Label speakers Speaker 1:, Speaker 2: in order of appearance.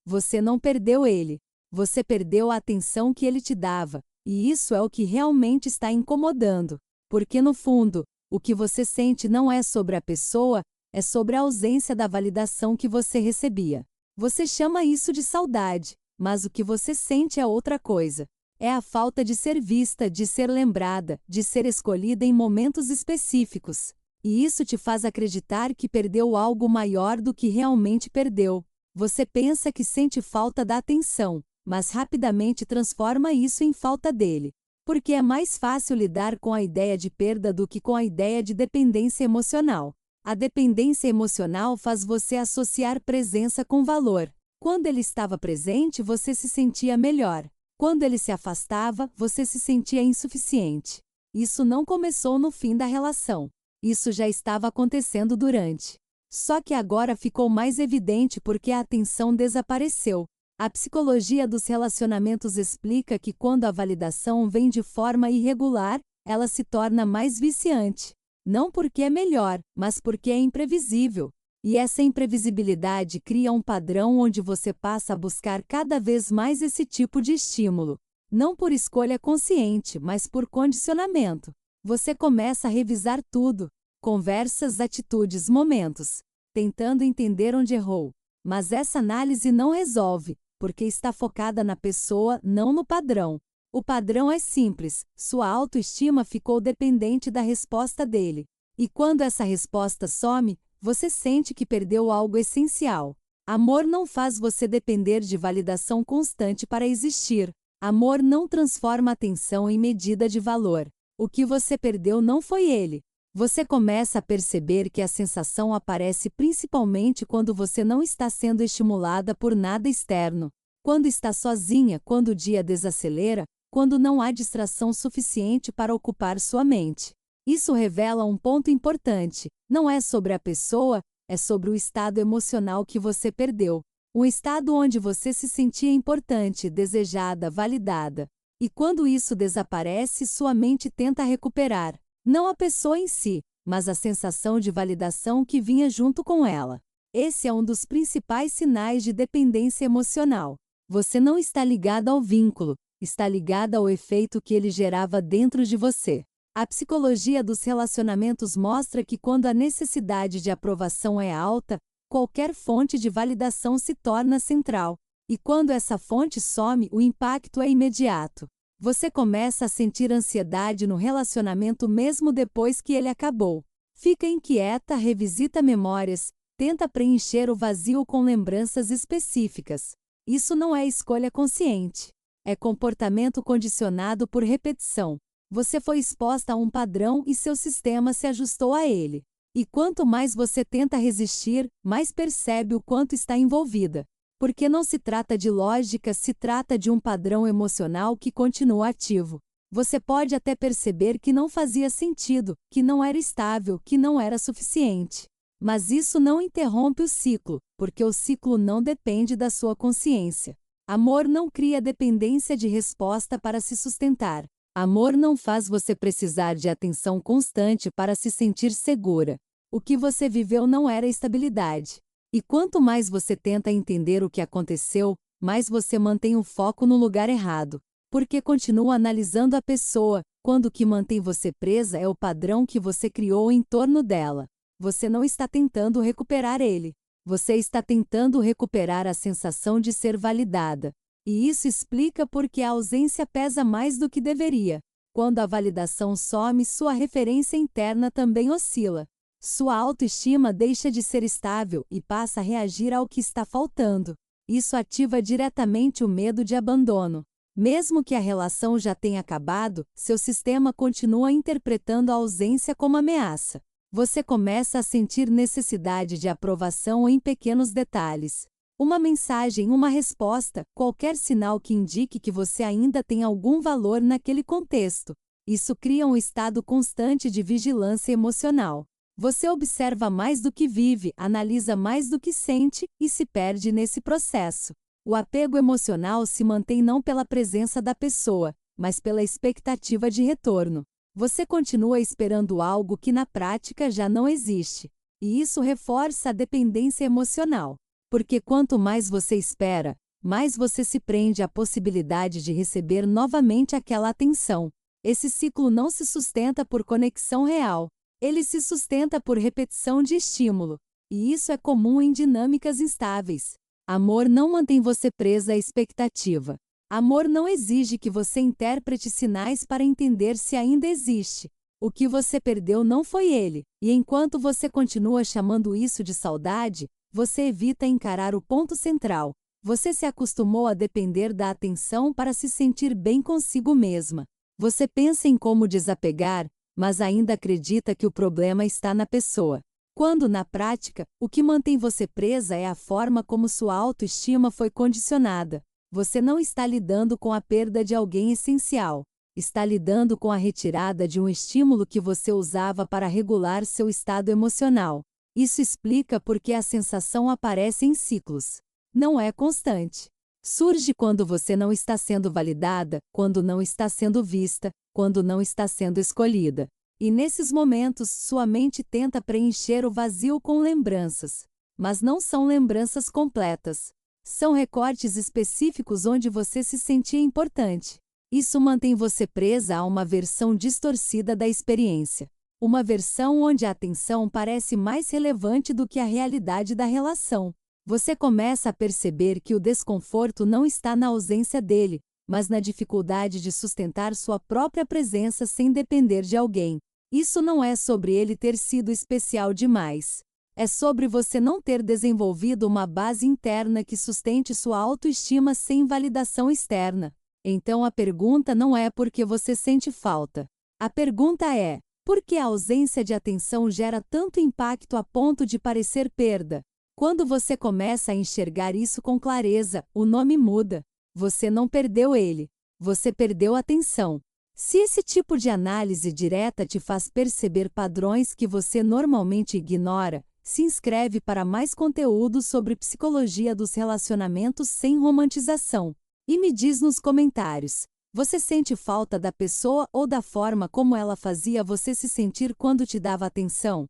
Speaker 1: Você não perdeu ele. Você perdeu a atenção que ele te dava, e isso é o que realmente está incomodando. Porque no fundo, o que você sente não é sobre a pessoa, é sobre a ausência da validação que você recebia. Você chama isso de saudade, mas o que você sente é outra coisa. É a falta de ser vista, de ser lembrada, de ser escolhida em momentos específicos. E isso te faz acreditar que perdeu algo maior do que realmente perdeu. Você pensa que sente falta da atenção, mas rapidamente transforma isso em falta dele. Porque é mais fácil lidar com a ideia de perda do que com a ideia de dependência emocional. A dependência emocional faz você associar presença com valor. Quando ele estava presente, você se sentia melhor. Quando ele se afastava, você se sentia insuficiente. Isso não começou no fim da relação. Isso já estava acontecendo durante. Só que agora ficou mais evidente porque a atenção desapareceu. A psicologia dos relacionamentos explica que quando a validação vem de forma irregular, ela se torna mais viciante. Não porque é melhor, mas porque é imprevisível. E essa imprevisibilidade cria um padrão onde você passa a buscar cada vez mais esse tipo de estímulo. Não por escolha consciente, mas por condicionamento. Você começa a revisar tudo, conversas, atitudes, momentos, tentando entender onde errou. Mas essa análise não resolve, porque está focada na pessoa, não no padrão. O padrão é simples, sua autoestima ficou dependente da resposta dele. E quando essa resposta some, você sente que perdeu algo essencial. Amor não faz você depender de validação constante para existir. Amor não transforma atenção em medida de valor. O que você perdeu não foi ele. Você começa a perceber que a sensação aparece principalmente quando você não está sendo estimulada por nada externo. Quando está sozinha, quando o dia desacelera, quando não há distração suficiente para ocupar sua mente. Isso revela um ponto importante. Não é sobre a pessoa, é sobre o estado emocional que você perdeu. Um estado onde você se sentia importante, desejada, validada. E quando isso desaparece, sua mente tenta recuperar. Não a pessoa em si, mas a sensação de validação que vinha junto com ela. Esse é um dos principais sinais de dependência emocional. Você não está ligada ao vínculo, está ligada ao efeito que ele gerava dentro de você. A psicologia dos relacionamentos mostra que quando a necessidade de aprovação é alta, qualquer fonte de validação se torna central. E quando essa fonte some, o impacto é imediato. Você começa a sentir ansiedade no relacionamento mesmo depois que ele acabou. Fica inquieta, revisita memórias, tenta preencher o vazio com lembranças específicas. Isso não é escolha consciente. É comportamento condicionado por repetição. Você foi exposta a um padrão e seu sistema se ajustou a ele. E quanto mais você tenta resistir, mais percebe o quanto está envolvida. Porque não se trata de lógica, se trata de um padrão emocional que continua ativo. Você pode até perceber que não fazia sentido, que não era estável, que não era suficiente. Mas isso não interrompe o ciclo, porque o ciclo não depende da sua consciência. Amor não cria dependência de resposta para se sustentar. Amor não faz você precisar de atenção constante para se sentir segura. O que você viveu não era estabilidade. E quanto mais você tenta entender o que aconteceu, mais você mantém o foco no lugar errado. Porque continua analisando a pessoa, quando o que mantém você presa é o padrão que você criou em torno dela. Você não está tentando recuperar ele. Você está tentando recuperar a sensação de ser validada. E isso explica por que a ausência pesa mais do que deveria. Quando a validação some, sua referência interna também oscila. Sua autoestima deixa de ser estável e passa a reagir ao que está faltando. Isso ativa diretamente o medo de abandono. Mesmo que a relação já tenha acabado, seu sistema continua interpretando a ausência como ameaça. Você começa a sentir necessidade de aprovação em pequenos detalhes. Uma mensagem, uma resposta, qualquer sinal que indique que você ainda tem algum valor naquele contexto. Isso cria um estado constante de vigilância emocional. Você observa mais do que vive, analisa mais do que sente e se perde nesse processo. O apego emocional se mantém não pela presença da pessoa, mas pela expectativa de retorno. Você continua esperando algo que na prática já não existe. E isso reforça a dependência emocional. Porque quanto mais você espera, mais você se prende à possibilidade de receber novamente aquela atenção. Esse ciclo não se sustenta por conexão real. Ele se sustenta por repetição de estímulo. E isso é comum em dinâmicas instáveis. Amor não mantém você presa à expectativa. Amor não exige que você interprete sinais para entender se ainda existe. O que você perdeu não foi ele, e enquanto você continua chamando isso de saudade, você evita encarar o ponto central. Você se acostumou a depender da atenção para se sentir bem consigo mesma. Você pensa em como desapegar, mas ainda acredita que o problema está na pessoa. Quando, na prática, o que mantém você presa é a forma como sua autoestima foi condicionada. Você não está lidando com a perda de alguém essencial. Está lidando com a retirada de um estímulo que você usava para regular seu estado emocional. Isso explica por que a sensação aparece em ciclos. Não é constante. Surge quando você não está sendo validada, quando não está sendo vista, quando não está sendo escolhida. E nesses momentos, sua mente tenta preencher o vazio com lembranças. Mas não são lembranças completas. São recortes específicos onde você se sentia importante. Isso mantém você presa a uma versão distorcida da experiência. Uma versão onde a atenção parece mais relevante do que a realidade da relação. Você começa a perceber que o desconforto não está na ausência dele, mas na dificuldade de sustentar sua própria presença sem depender de alguém. Isso não é sobre ele ter sido especial demais. É sobre você não ter desenvolvido uma base interna que sustente sua autoestima sem validação externa. Então a pergunta não é por que você sente falta. A pergunta é, por que a ausência de atenção gera tanto impacto a ponto de parecer perda? Quando você começa a enxergar isso com clareza, o nome muda. Você não perdeu ele. Você perdeu a atenção. Se esse tipo de análise direta te faz perceber padrões que você normalmente ignora, se inscreve para mais conteúdo sobre psicologia dos relacionamentos sem romantização. E me diz nos comentários, você sente falta da pessoa ou da forma como ela fazia você se sentir quando te dava atenção?